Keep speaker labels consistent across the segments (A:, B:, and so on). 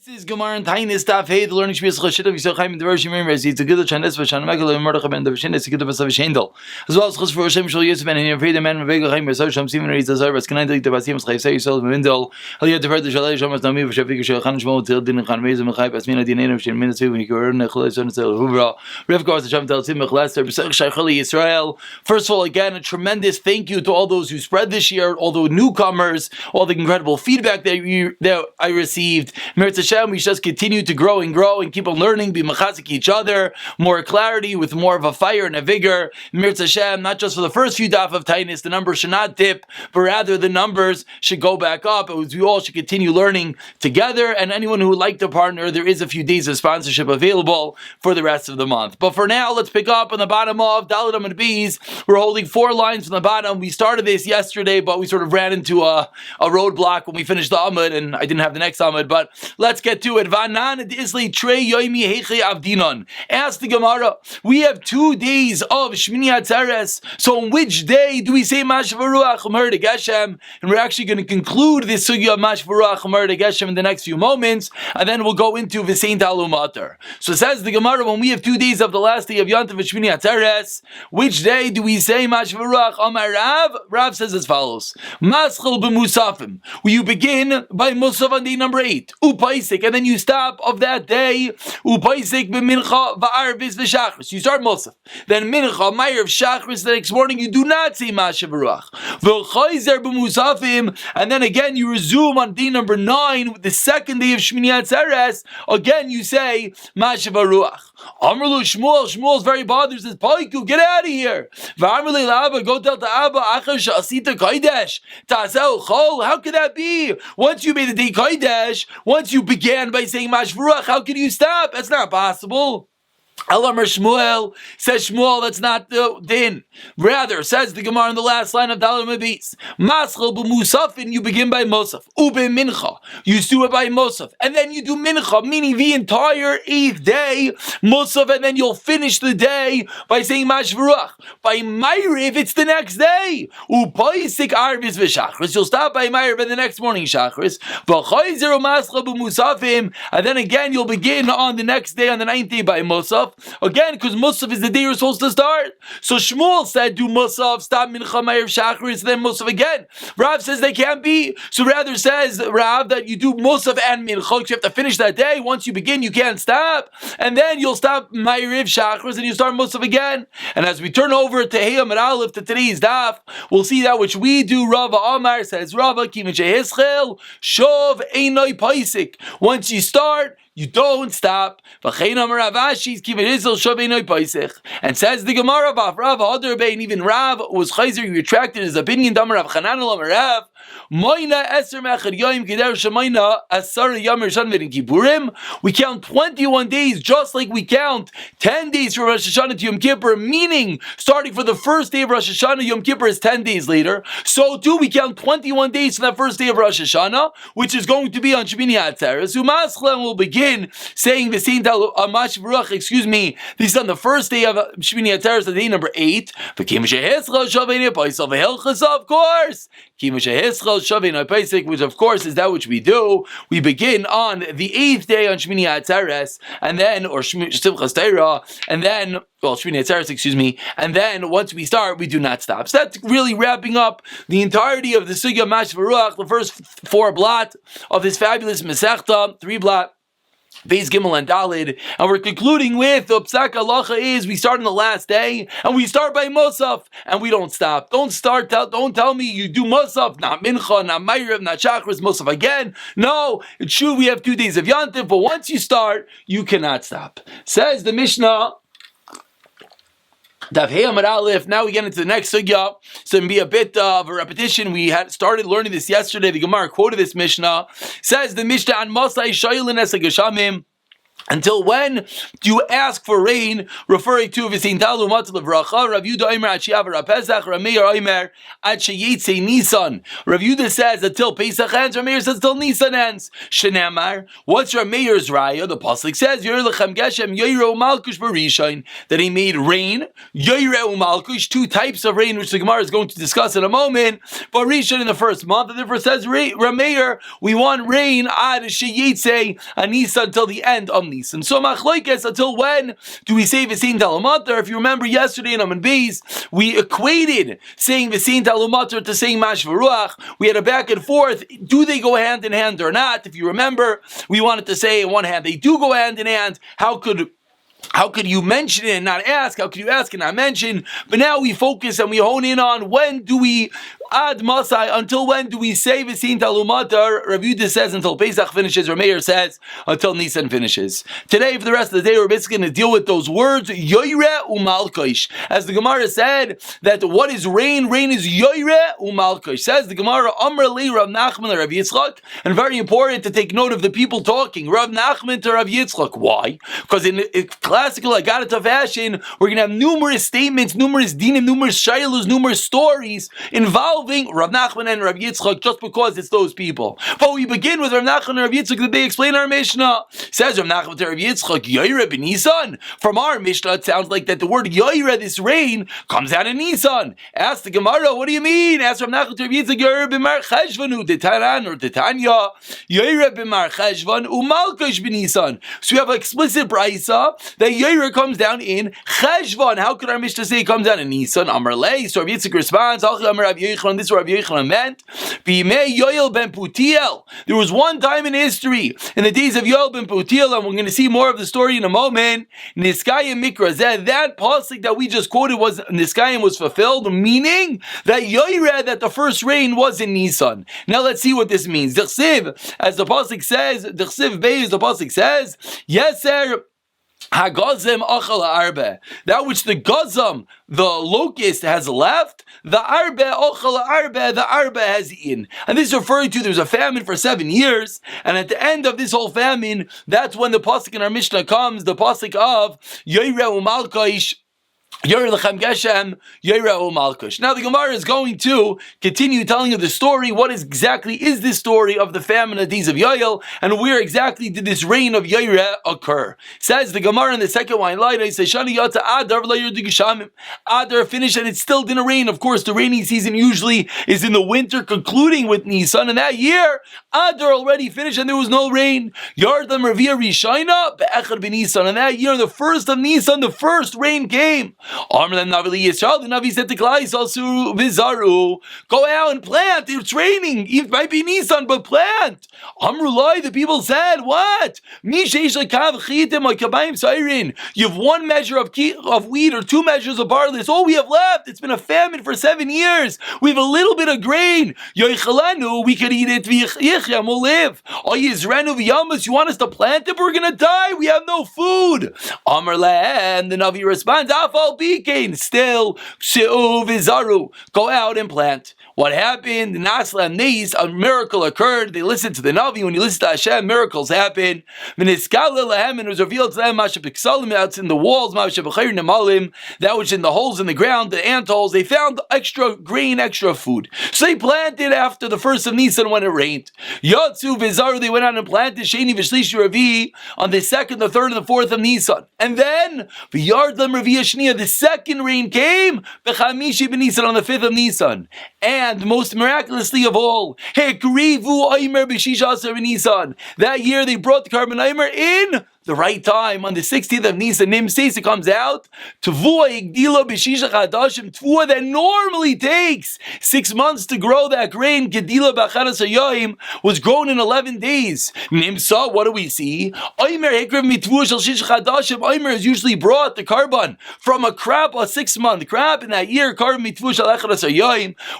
A: This is Gemara and Taanis Daf Hey. The learning should be a Chashid of Yisrael Chaim and the Rosh Hashanah. It's a good Chanes Vashan Megal and Mordechai ben Davshin. It's a good Vasav Shendel. As well as Chus for Hashem Shal Yosef and Hin Freedom and Megal Chaim Vasar Sham Simon Reiz Azar Vas Kanan Delik Vasim Chaim Say Yisrael Mendel. Aliyah Tefer the Shalai Shamas Nami V'Shavik Shal Chan Shmo Til Din Chan Meiz Mechai Pasmina Dinaim Shin Minatzu when you go earn Nechlei Son Tel Huvra. Rivka the Sham Tel Sim Mechlaster B'Sach Shachali Yisrael. First of all, again, a tremendous thank you to all those who spread this year, all the newcomers, all the incredible feedback that I received. Meretz Hashem, we should just continue to grow and keep on learning, be machazik each other, more clarity with more of a fire and a vigor. Meretz Hashem, not just for the first few daf of Taanis, the numbers should not dip, but rather the numbers should go back up. We all should continue learning together, and anyone who would like to partner, there is a few days of sponsorship available for the rest of the month. But for now, let's pick up on the bottom of Dalet Amud Beis. We're holding 4 lines from the bottom. We started this yesterday, but we sort of ran into a roadblock when we finished the Amud, and I didn't have the next Amud, but let's get to it. Ask the Gemara, we have 2 days of Shmini Atzeres, so on which day do we say Mashav Ruach Umer de Geshem? And we're actually going to conclude this sugya of Mashav Ruach Umer de Geshem in the next few moments, and then we'll go into V'sein Talu Mater. So it says the Gemara, when we have 2 days of the last day of Yontav Shmini Atzeres, which day do we say Mashav Ruach Amar Rav? Rav says as follows: Maschil b'musafim. You begin by Musaf on day number 8, Upaisik, and then you stop of that day, Upaisik b'mincha v'arvis v'shachris. You start Musaf, then Mincha, Ma'ariv, Shachris. The next morning you do not say Mashav Ruach. V'chayzer b'musafim, and then again you resume on day number 9, the second day of Shmini Atzeres. Again you say Mashav Ruach. Amrlu Shmuel. Shmuel is very bothered. Says, Paiku, get out of here. V'amrli l'Abba, go tell to Abba, Achar she'asita kodesh ta'aseu chol. How could that be? Once you made the day kodesh, once you began by saying Mashav Ruach, how can you stop? That's not possible. Elamar Shmuel, says Shmuel, that's not the din. Rather, says the Gemara in the last line of Dalet Amud Beis, Maschil b'musafin, you begin by Musaf. Ube mincha, you do it by Musaf. And then you do mincha, meaning the entire 8th day, Musaf, and then you'll finish the day by saying Mashav Ruach. By Ma'ariv, it's the next day. Upaisik arvis v'shachris, you'll stop by Ma'ariv and the next morning Shachris. V'chayzer u'maschil b'musafim, and then again you'll begin on the next day, on the 9th day by Musaf. Again, because Musaf is the day you're supposed to start. So Shmuel said, do Musaf, stop Mincha, Ma'ariv, Shachris, then Musaf again. Rav says they can't be. So rather says Rav that you do Musaf and Mincha. You have to finish that day. Once you begin, you can't stop. And then you'll stop Ma'ariv, Shachris, and you start Musaf again. And as we turn over to Hey Amud Aleph, to today's daf, we'll see that which we do. Rava Amar says, Rava, Ki Hischel, Shov Einoi Paisik. Once you start, you don't stop. And says the Gemara, and even Rav was chayzer, he retracted his opinion. We count 21 days just like we count 10 days from Rosh Hashanah to Yom Kippur, meaning starting for the first day of Rosh Hashanah, Yom Kippur is 10 days later. So too we count 21 days from that first day of Rosh Hashanah, which is going to be on Shmini Atzeres. Umaschlen will begin saying the same Mashav Ruach, this is on the first day of Shmini Atzeres, the day number 8. Of course, which of course is that which we do. We begin on the 8th day on Shmini Atzeres, and then, or Simchas Torah, and then, well, Shmini Atzeres, and then once we start, we do not stop. So that's really wrapping up the entirety of the Sugya Mashav Ruach, the first 4 blot of this fabulous Masechta, 3 blot. Beis Gimel and Dalid, and we're concluding with the Psak Halacha is we start on the last day and we start by Musaf and we don't stop. Don't tell me you do Musaf, not Mincha, not Ma'ariv, not Shachris, Musaf again. No, it's true we have 2 days of Yontif, but once you start, you cannot stop. Says the Mishnah, Daf Hey Amud Aleph. Now we get into the next sugya. So it'll be a bit of a repetition. We had started learning this yesterday. The Gemara quoted this Mishnah. Says the Mishnah, "An Masai Shaylin Es Geshamim." Until when do you ask for rain? Referring to V'sein talu matzah levracha. Rav Yehuda Omer ad she'avar haPesach. Rav Meir Omer ad sheyitzei Nisan. Rav Yehuda says until Pesach ends. Rav Meir says until Nisan ends. Shenamar. What's Rav Meir's raya? The pasuk says Yer lechem geshem yoyre umalkush b'rishon, that he made rain yoyre umalkush, two types of rain which the Gemara is going to discuss in a moment. But rishon in the first month, and therefore says Rav Meir, we want rain ad sheyitzei Nisan until the end of Nisan. So machlokes, until when do we say V'sein talu matzah? If you remember yesterday in Amud Beis, we equated saying V'sein talu matzah to saying Mash V'ruach. We had a back and forth. Do they go hand in hand or not? If you remember, we wanted to say in one hand they do go hand in hand. How could you mention it and not ask? How could you ask and not mention? But now we focus and we hone in on when do we ad masai, until when do we say V'sein talu matzah? Rav Yehuda says until Pesach finishes. Rav Meir says until Nisan finishes. Today, for the rest of the day, we're basically going to deal with those words yoyre umalkosh. As the Gemara said, that what is rain? Rain is yoyre umalkosh. Says the Gemara, Amr li Rav Nachman Rav Yitzchak, and very important to take note of the people talking. Rav Nachman to Rav Yitzchak. Why? Because in classical Agadata fashion, we're going to have numerous statements, numerous dinim, numerous shaylos, numerous stories involving Rav Nachman and Rav Yitzchak, just because it's those people. But we begin with Rav Nachman and Rav Yitzchak that they explain our Mishnah. Says Rav Nachman to Rav Yitzchak, Yoyre ben Nisan. From our Mishnah, it sounds like that the word Yoyre, this rain, comes out in Nisan. Ask the Gemara, what do you mean? Ask Rav Nachman to Rav Yitzchak, Yoyre ben Mar Cheshvan, Detaran or Detanya, Yoyre ben Mar Cheshvan, Umalkosh ben Nisan. So we have an explicit brisa that Yoyre comes down in Cheshvan. How could our Mishnah say it comes down in Nisan? Amar Lei. So Rav Yitzchak responds, this is what Rav Yochanan meant. Yoel ben Putiel. There was one time in history, in the days of Yoel ben Putiel, and we're going to see more of the story in a moment. Niskayim Mikra, that pasuk that we just quoted was Niskayim was fulfilled, meaning that Yoyre, that the first rain was in Nisan. Now let's see what this means. D'chsiv, as the pasuk says, D'chsiv Beis, the pasuk says, Yeser Hagazim achal arbe, that which the gazam, the locust, has left, the arbe achal arbe, the arbe has eaten. And this is referring to there's a famine for 7 years, and at the end of this whole famine, that's when the pasuk in our Mishnah comes, the pasuk of Yoyre umalkosh. Now the Gemara is going to continue telling you the story. What exactly is this story of the famine of the days of Yoel, and where exactly did this reign of Yoyre occur? Says the Gemara in the second line, Adar finished and it still didn't rain. Of course, the rainy season usually is in the winter, concluding with Nisan, and that year Adar already finished and there was no rain. Yardam Ravia Rishayna be'echad b'Nisan, and that year, the first of Nisan, the first rain came. The Navi said to Klai Yisrael, Vizaru, go out and plant. It's raining. It might be Nisan, but plant. Amrulai, the people said, what? You have 1 measure of wheat or 2 measures of barley. That's all we have left. It's been a famine for 7 years. We have a little bit of grain. We could eat it. We'll live. You want us to plant it? We're going to die. We have no food. And the Navi responds, still, go out and plant. What happened? A miracle occurred. They listened to the Navi. When you listen to Hashem, miracles happen. And it was revealed to them, that's in the walls, that which in the holes in the ground, the ant holes, they found extra grain, extra food. So they planted after the first of Nisan when it rained. They went out and planted Sheni V'Shlishi Ravi on the 2nd, the 3rd, and the 4th of Nisan. And then the second rain came on the 5th of Nisan. And most miraculously of all, that year they brought the carbon Eimer in the right time. On the 16th of Nisan, Nimseis, it comes out, Tvua that normally takes 6 months to grow that grain, was grown in 11 days. Nimsa, what do we see? Eimer is usually brought, the carbon, from a crop, a 6-month crop. In that year, carbon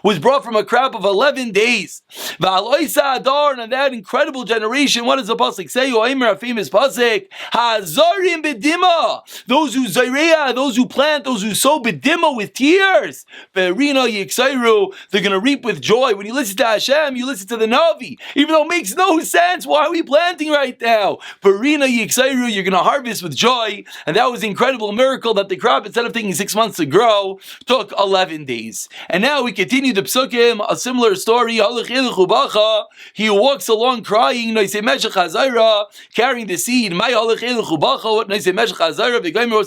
A: was brought from a crop of 11 days. And that incredible generation, what does the pasuk say? Eimer, a famous pasuk, Hazarim bedima. Those who zayreya, those who plant, those who sow bedima with tears. Verina yiksayru. They're going to reap with joy. When you listen to Hashem, you listen to the Navi. Even though it makes no sense. Why are we planting right now? Verina yiksayru. You're going to harvest with joy. And that was an incredible miracle that the crop, instead of taking 6 months to grow, took 11 days. And now we continue the psukim, a similar story. He walks along crying, carrying the seed. What what's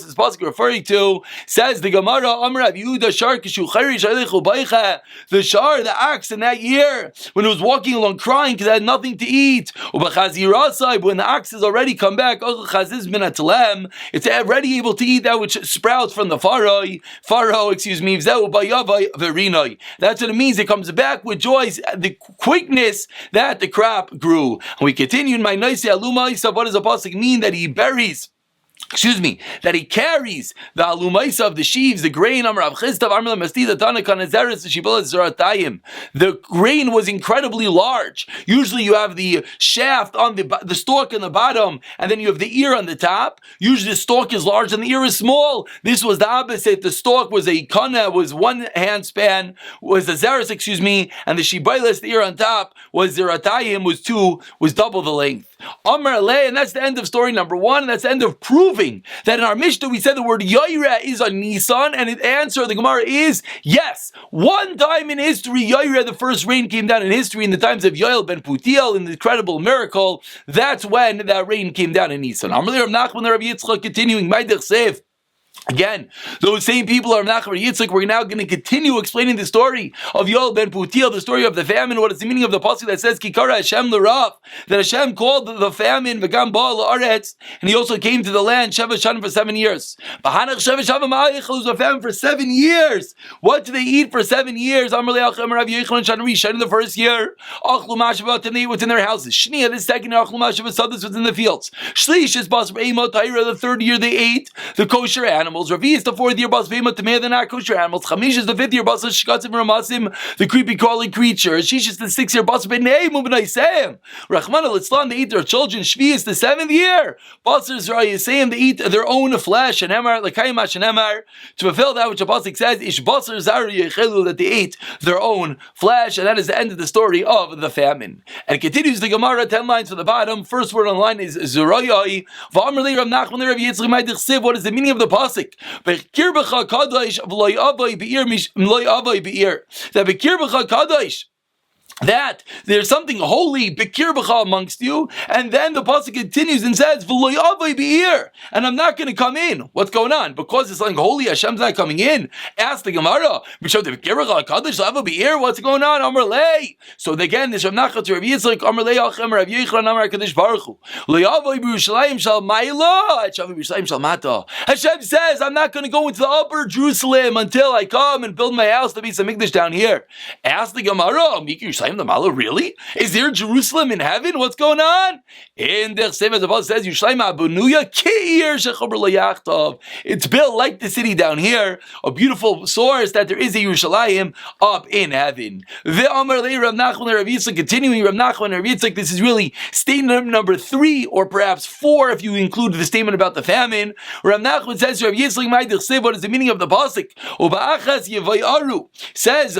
A: this pasuk referring to? Says the Gemara, the shar, the ox in that year, when it was walking along crying because it had nothing to eat. When the ox has already come back, it's already able to eat that which sprouts from the farrow. That's what it means. It comes back with joy, the quickness that the crop grew. And we continue in my nice aluma. What does the pasuk mean? That he buries, that he carries the alumaisa of the sheaves, the grain. The grain was incredibly large. Usually you have the shaft on the stalk on the bottom, and then you have the ear on the top. Usually the stalk is large and the ear is small. This was the opposite. The stalk was a kana, was one handspan, was a zeres, and the shibailas, the ear on top, was zeratayim, was double the length. And that's the end of story number 1. And that's the end of proving that in our Mishnah we said the word Yaira is on Nisan, and the answer of the Gemara is yes. One time in history, Yaira, the first rain came down in history in the times of Yoel ben Putiel, in the incredible miracle. That's when that rain came down in Nisan. Amrli Rav Nachman Rav Yitzchak, continuing, Maidich Seif. Again, those same people are Menachem and Yitzchak. We're now going to continue explaining the story of Yoel ben Putiel, the story of the famine. What is the meaning of the pasuk that says Kikara Hashem l'Rav, that Hashem called the famine V'gam ba la'aretz, and he also came to the land Sheva Shanim for 7 years. B'hanach Sheva Shanim ma'ayich, was a famine for 7 years. What do they eat for 7 years? Amar le'achem Rav Yechon Shanri, Shan the first year, Achlu Mashvat, and they ate what's in their houses. Shnia, the second year, Achlu Mashvat, Sadis was in the fields. Shlish is Bas Be'emot Ta'ira, the third year they ate the kosher animals. Ravi is the 4th year, Bas Be'emot Tameh, they're not kosher animals. Chamish is the 5th year, Bas Shkatzim Ramasim, the creepy crawling creatures. Shish is the 6th year, Bas B'nei Mubnaiseim. Rachman al-Islam, they eat their children. Shvi is the 7th year, Bas Zrayisayim, they eat their own flesh. And Emar, L'kayim and Emar, to fulfill that which the pasuk says, Ish Basar Zar Yechelu, that they ate their own flesh. And that is the end of the story of the famine. And it continues the Gemara, 10 lines from the bottom. First word on line is Zerayai. V'amr li Rav Nachman Rav Yitzchak Ma'idich Siv. What is the meaning of the pasuk? Bekirbecha kadosh v'loy avay be'ir mloy avay be'ir. That bekirbecha kadosh, that there's something holy bekirbecha amongst you, and then the pasuk continues and says v'loy avay be'ir, and I'm not going to come in. What's going on? Because it's something holy, Hashem's not coming in. Ask the Gemara. Bekirbecha kadosh avay be'ir. What's going on? Amar lei. So again, this Rav Nachman to Rav Yitzchak. Amar lei achem Rav Yechon Amar Kadosh Baruch Hu. Loy avay b'Yerushalayim shal ma'ila, et shavim b'Yerushalayim shal mata. Hashem says, I'm not going to go into the upper Jerusalem until I come and build my house, to be some Mikdash down here. Ask the Gemara. The Malo, really? Is there Jerusalem in heaven? What's going on? In the same as the Bible says, Yerushalayim Abunuya Keir Shechober Layachtav. It's built like the city down here, a beautiful source that there is a Yerushalayim up in heaven. The Amar Lei Rav Nachman Rav Yitzchak, continuing Rav Nachman Rav Yitzchak. This is really statement number 3, or perhaps 4, if you include the statement about the famine. Rav Nachman says, Rav Yitzchak Ma'idich Sev, what is the meaning of the pasuk? Uba'achas Yevayaru says,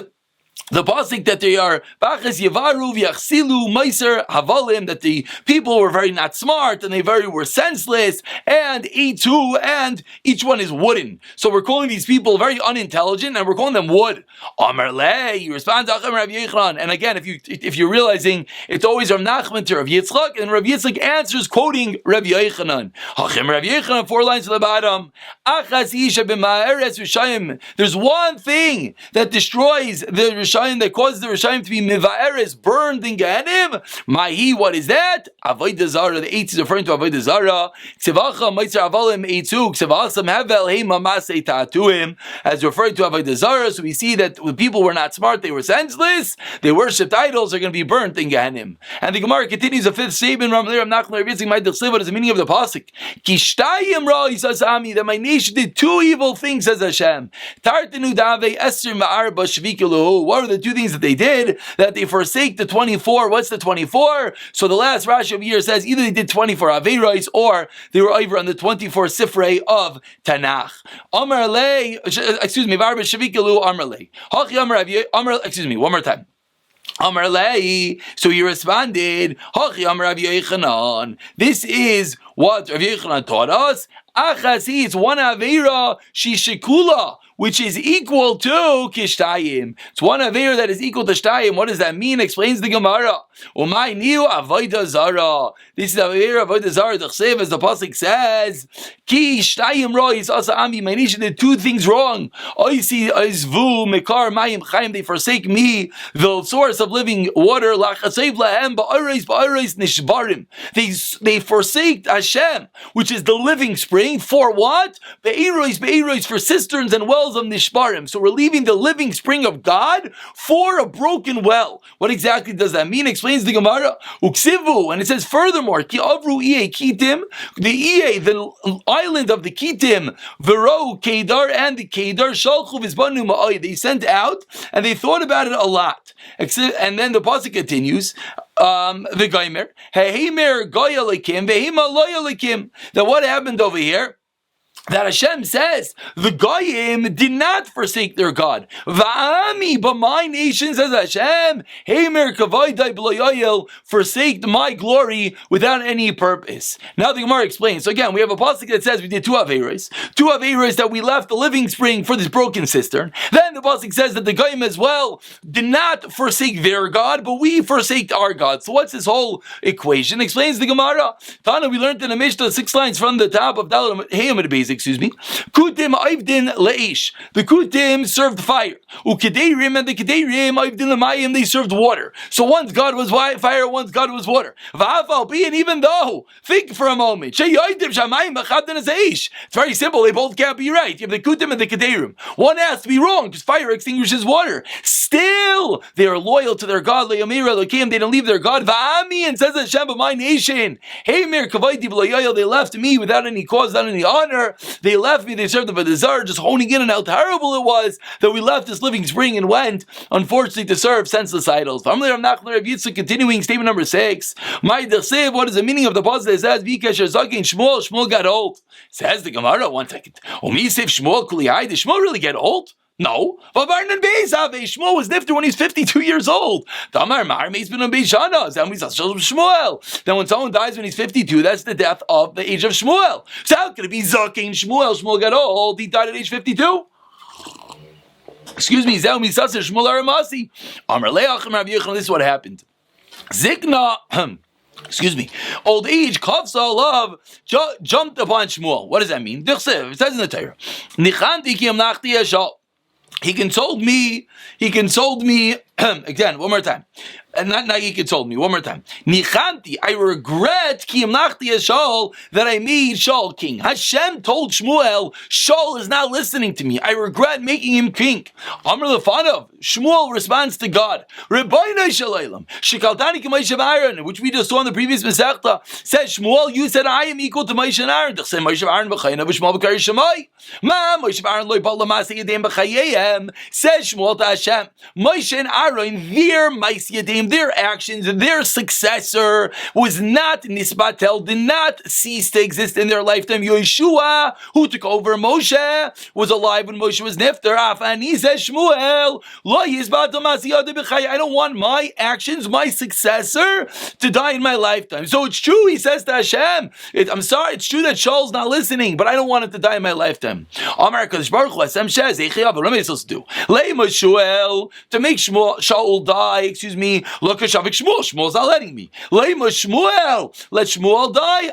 A: the pasuk that they are Bachas Yevaru V'Yachsilu Meiser Havalim, that the people were very not smart and they were senseless, and E2, and each one is wooden. So we're calling these people very unintelligent, and we're calling them wood. Amar lei, you respond to Achem Rav Yechon. And again, if you're realizing, it's always Rav Nachman to Rav Yitzchak, and Rav Yitzchak answers quoting Rav Yechonon. Achem Rav Yechonon, 4 lines to the bottom. Achas Isha b'Ma'eretz Rishayim. There's one thing that destroys the Rishayim, that causes the Rishayim to be Miva'eres, burned in Gehenim. Mahi, what is that? Avodah Zarah. The 8 is referring to Avodah Zarah. Ksevacha Meitzar Avalim 8-2. Ksevachasam Hevel Heima Masei Ta'atuim, as referring to Avodah Zarah. So we see that when people were not smart, they were senseless, they worshipped idols, are going to be burnt in Gehenim. And the Gemara continues a 5th statement. Rav Nachman Rav Yitzchak Ma'idich Siv. What is the meaning of the pasuk? Kishtayim Ra Yisasami, that my nation did 2 evil things, says Hashem. Tartenu Davei Esrim Ma'arba Shvikalu. What are the two things that they did, that they forsake the 24. What's the 24? So the last Rashi of here says either they did 24 Aveiros or they were over on the 24 Sifrei of Tanakh. Amar lei, Varba Shavikalu Amar lei. Excuse me, one more time. Amar lei. So he responded, Hachi Amar Rav Yochanan. This is what Rav Yochanan taught us. Achasi, it's one Aveira Shishikula, which is equal to Kishtayim. It's one Aveira that is equal to Shtayim. What does that mean? Explains the Gemara. Umay niu avodah zara. This is Aveira avodah zara. The Chsev, as the pasuk says, Ki Shtayim rois asa ambi. My nation did two things wrong. Oisi izvu mekar mayim chayim. They forsake me, the source of living water. Lachasev lahem ba'areis nishbarim. They forsake Hashem, which is the living spring. For what? Be'erois, for cisterns and wells of Nishbarim. So we're leaving the living spring of God for a broken well. What exactly does that mean? Explains the Gemara. Uksivu, and it says furthermore, Ki avru Iye Kitim, the island of the Kitim, Vero, Kedar, and the Kedar, Shalchu Vizbanu Ma'ai. They sent out and they thought about it a lot. And then the pasuk continues. The Gaimer, Heimer Goya Likim, Vehima Loya Likim. That what happened over here? That Hashem says the Goyim did not forsake their God. Va'ami, but my nation, says Hashem, Heimer Kavaydai B'loyoyel, forsake my glory without any purpose. Now the Gemara explains. So again, we have a pasuk that says we did two Aveiros that we left the living spring for this broken cistern. Then the pasuk says that the Goyim as well did not forsake their God, but we forsake our God. So what's this whole equation? Explains the Gemara. Tana, we learned in the Mishnah 6 lines from the top of Dalet Hayom basic. Kutim Aivdin Leish. The Kutim served fire. Ukedeirim and the Kedeirim Aivdin Lamayim, they served water. So one's God was fire, one's God was water. And even though, think for a moment, it's very simple, they both can't be right. You have the Kutim and the Kedeirim. One has to be wrong because fire extinguishes water. Still, they are loyal to their God. They don't leave their God. And says Hashem, but my nation, they left me without any cause, without any honor. They left me, they served the Vadazar, just honing in on how terrible it was that we left this living spring and went, unfortunately, to serve senseless idols. Continuing statement number 6. What is the meaning of the passage that says, Shmuel got old? Says the Gemara, 1 second. Did Shmuel really get old? No. Shmuel was nifter when he's 52 years old. Then when someone dies when he's 52, that's the death of the age of Shmuel. So how could it be Zakein Shmuel? Shmuel got old. He died at age 52. Excuse me. This is what happened. Zikna. Excuse me. Old age, Kafsa love, jumped upon Shmuel. What does that mean? It says in the Torah. He consoled me, again, one more time. And not he consoled me, one more time. Nichanti, I regret that I made Shaul king. Hashem told Shmuel, Shaul is not listening to me. I regret making him king. Amr Lefanov, Shmuel responds to God. Rebbeinu Shalaylam, Shekaldani K'Moshe Aaron, which we just saw in the previous Masechta, says Shmuel, you said I am equal to Moshe and Aaron. Say Moshe Aaron b'chayna v'Shmuel b'kari Shemai. Ma Moshe Aaron loy bal l'masei yadayim b'chayayim. Says Shmuel to Hashem, Moshe and Aaron, their Ma'aseh Yadayim, their actions, their successor was not nisbatel, did not cease to exist in their lifetime. Yeshua, who took over Moshe, was alive when Moshe was nifter. And he says, Shmuel, I don't want my actions, my successor, to die in my lifetime. So it's true, he says to Hashem, I'm sorry, it's true that Shaul's not listening, but I don't want it to die in my lifetime. Amar Kadosh Baruch Hu, Hashem says, what am I supposed to do? To make Shaul die, look at Shavik Shmuel. Shmuel's not letting me. Leima Shmuel. Let Shmuel die.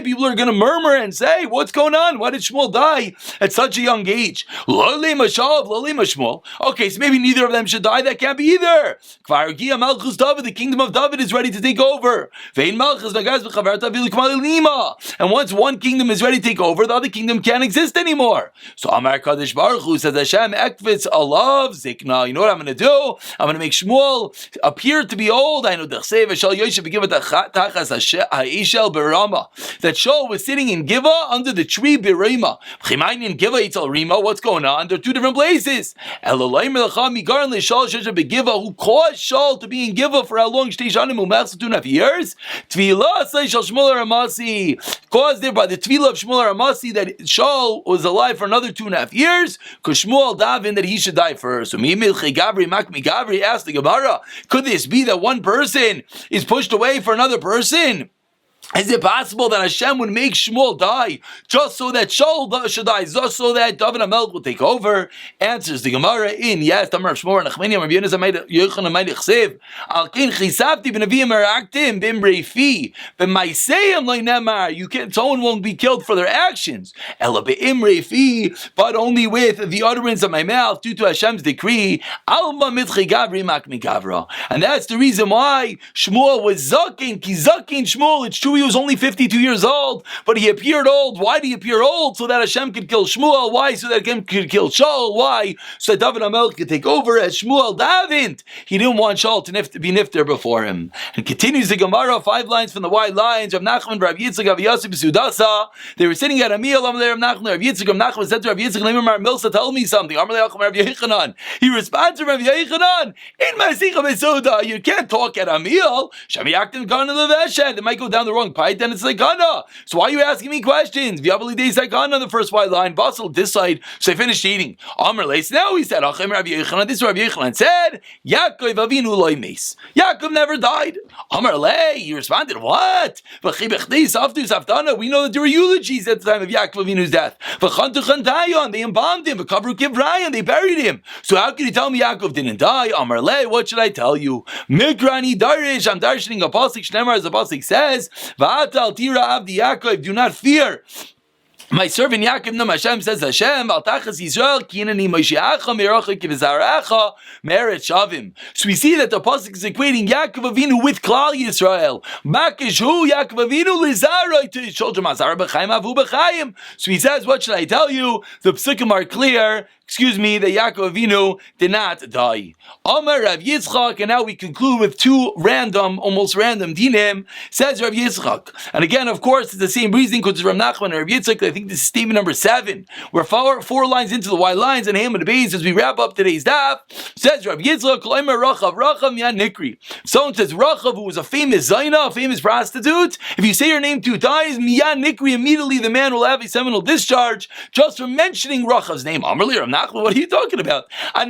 A: People are going to murmur and say, what's going on? Why did Shmuel die at such a young age? Shmuel. Okay, so maybe neither of them should die. That can't be either. The kingdom of David is ready to take over. And once one kingdom is ready to take over, the other kingdom can't exist anymore. So Amar Kadosh Baruch Hu says, Hashem ekvitz alav zikna. You know what I'm going to do? I'm going to make Shmuel Shmuel appeared to be old. I know that Shaul was sitting in Giva under the tree Birima. In Giva, Rima. What's going on? They're two different places. Who caused Shaul to be in Giva for how long? 2.5 years. Caused there by the Tvila of Shmuel Ramasi that Shaul was alive for another 2.5 years, because Shmuel davened that he should die first. So Gabri asked the Gemara, could this be that one person is pushed away for another person? Is it possible that Hashem would make Shmuel die just so that Shaul should die, just so that David HaMelech will take over? Answers the Gemara in yes. Tamar Shmuel Nachmani Rabbi Yochanan Ma'id Chsev Al Ken Chisavti B'Naviyim Meraktim B'Imreifi B'Maiseyim Leinemar. You can't. Someone won't be killed for their actions. Ela B'Imreifi, but only with the utterance of my mouth due to Hashem's decree. Alma Mitchi Gavri Makmi Gavra, and that's the reason why Shmuel was zakin. Ki zakin Shmuel. It's true. He was only 52 years old, but he appeared old. Why did he appear old? So that Hashem could kill Shmuel. Why? So that Hashem could kill Shaul. Why? So that David HaMelech could take over as Shmuel davened. He didn't want Shaul to be nifter before him. And continues the Gemara, 5 lines from the wide lines. Rav Nachman, Rav Yitzchak, Rav Yosef, Sudasa. They were sitting at a meal. Rav Nachman, Rav Yitzchak, Rav Nachman said to Rav Yitzchak, Lemar Milsa, tell me something. Rav Yochanan. He responds to Rav Yochanan, in Masicha Besuda, you can't talk at a meal. They might go down the wrong pipe, then it's like Gana. So why are you asking me questions? V'yavali deis like Gana on the first white line, Basel this side. So I finished eating. Amr leis. Now he said, Achem Rabbi Yochanan. This is Rabbi Yochanan said, Yaakov Avinu loy meis. Yaakov never died. Amr lei. He responded, what? We know that there were eulogies at the time of Yaakov Avinu's death. They embalmed him. They buried him. So how can you tell me Yaakov didn't die? Amr lei. What should I tell you? Migrani darish. I'm darshaning a pasuk. Shnemar, as the pasuk says, Va'atal tira avdi Yaakov, do not fear my servant Yaakov. No, Hashem says, Hashem, Al Tachas Yisrael, Kinani Moshiacha, Miracha Kivizaracha, Merit Shavim. So we see that the pasuk is equating Yaakov Avinu with Klal Yisrael. Makish hu Yaakov Avinu lizarai to his children, Mazar b'chaim avu b'chaim. So he says, what should I tell you? The psukim are clear. That Yaakov Avinu did not die. Amar Rav Yitzchak, and now we conclude with 2 almost random dinim. Says Rav Yitzchak, and again, of course, it's the same reasoning because it's Rav Nachman and Rav Yitzchak. I think this is statement number 7. We're 4 lines into the white lines and Ham and the base as we wrap up today's daf. Says Rav Yitzchak, Rachav Yan Nikri. Someone says Rachav, who was a famous Zaina, a famous prostitute. If you say her name 2 times, Miyan Nikri, immediately the man will have a seminal discharge just for mentioning Rachav's name. Amar li Rav Nachman, what are you talking about? I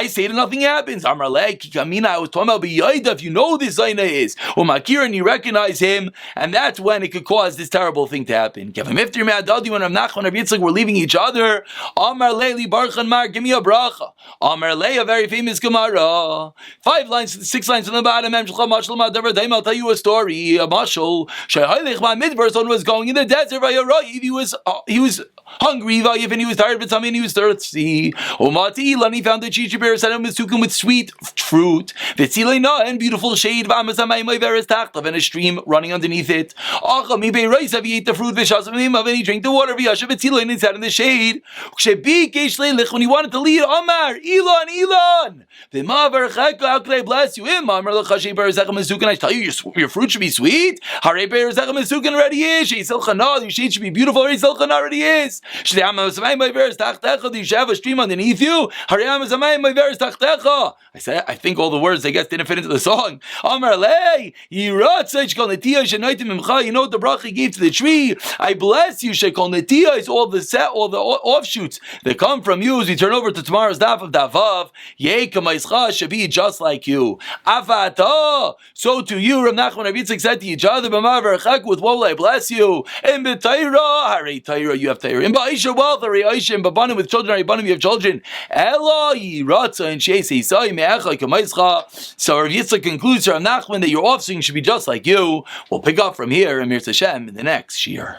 A: say that nothing happens. I was talking about if you know who this Zaina is, or Makir, and you recognize him, and that's when it could cause this terrible thing to happen. When Rav Nachman and Rav Yitzchak were leaving each other, Amar Leili Barchan Mar, give me a bracha. Amar Le, a very famous Gemara. 6 lines from the bottom. I'll tell you a story. A mashal. Someone was going in the desert. He was hungry, and he was tired, but something he was thirsty. And he found the chichaber Mesukim with sweet fruit, and beautiful shade, and a stream running underneath it. He ate the fruit, and he drank the water, and he sat in the shade. When he wanted to leave, Amar, Elon. How could I bless you? I tell you, your fruit should be sweet. Already is. Your shade should be beautiful. Already is. Do you have a stream underneath you? I think all the words, I guess, didn't fit into the song. You know what the bracha he gave to the tree? I bless you. It's all the offshoots that come from you as we turn over to tomorrow's daf of Davav. Should be just like you. So to you, Rav Nachman and Rav Yitzchak said to each other, with what will I bless you? In B'Taira, you have Taira. In Ba'isha wealth, in Babanim with children, Babanim you have children. So Rav Yitzchak concludes, Rav Nachman, that your offspring should be just like you. We'll pick up from here, Amir Tashem, in the next year.